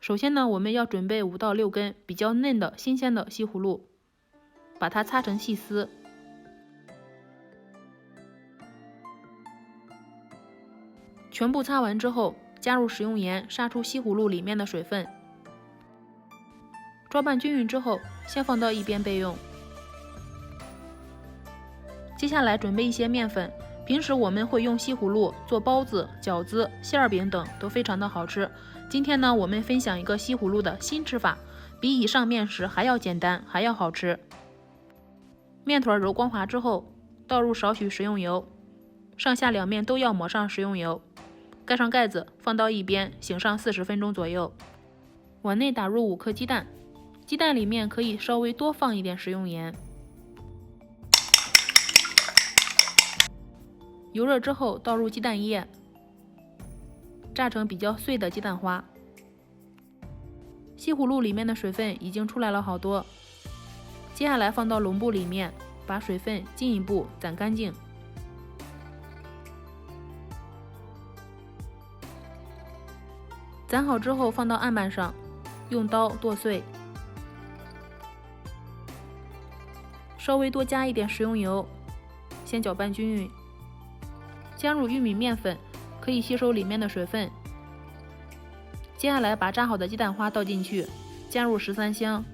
首先呢，我们要准备5到6根比较嫩的新鲜的西葫芦，把它擦成细丝。全部擦完之后，加入食用盐，杀出西葫芦里面的水分。抓拌均匀之后，先放到一边备用。接下来准备一些面粉，平时我们会用西葫芦做包子、饺子、馅饼等，都非常的好吃。今天呢，我们分享一个西葫芦的新吃法，比以上面食还要简单，还要好吃。面团揉光滑之后，倒入少许食用油，上下两面都要抹上食用油，盖上盖子，放到一边醒上40分钟左右。碗内打入5颗鸡蛋，鸡蛋里面可以稍微多放一点食用盐。油热之后，倒入鸡蛋液，炸成比较碎的鸡蛋花。西葫芦里面的水分已经出来了好多，接下来放到笼布里面，把水分进一步攒干净。攒好之后放到案板上，用刀剁碎，稍微多加一点食用油，先搅拌均匀。加入玉米面粉，可以吸收里面的水分。接下来把炸好的鸡蛋花倒进去，加入13香、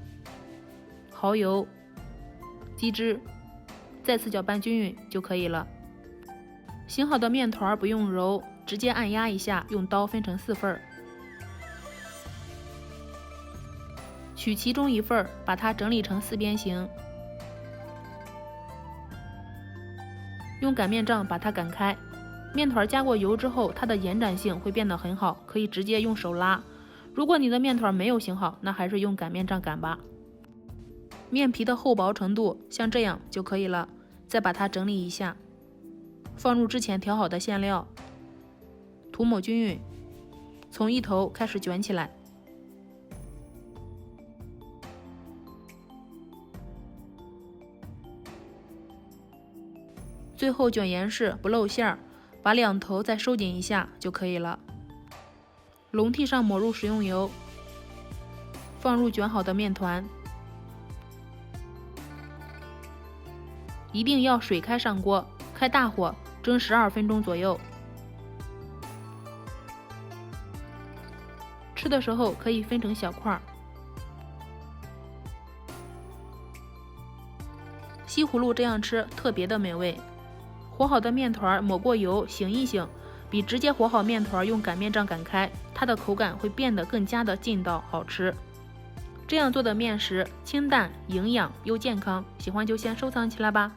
蚝油、鸡汁，再次搅拌均匀就可以了。醒好的面团不用揉，直接按压一下，用刀分成4份。取其中一份，把它整理成4边形，用擀面杖把它擀开。面团加过油之后，它的延展性会变得很好，可以直接用手拉。如果你的面团没有醒好，那还是用擀面杖擀吧。面皮的厚薄程度像这样就可以了，再把它整理一下，放入之前调好的馅料，涂抹均匀，从一头开始卷起来。最后卷严实不露馅儿，把两头再收紧一下就可以了。笼屉上抹入食用油，放入卷好的面团，一定要水开上锅，开大火蒸12分钟左右。吃的时候可以分成小块。西葫芦这样吃特别的美味。和好的面团抹过油醒一醒，比直接和好面团用擀面杖擀开，它的口感会变得更加的劲道好吃。这样做的面食清淡、营养又健康，喜欢就先收藏起来吧。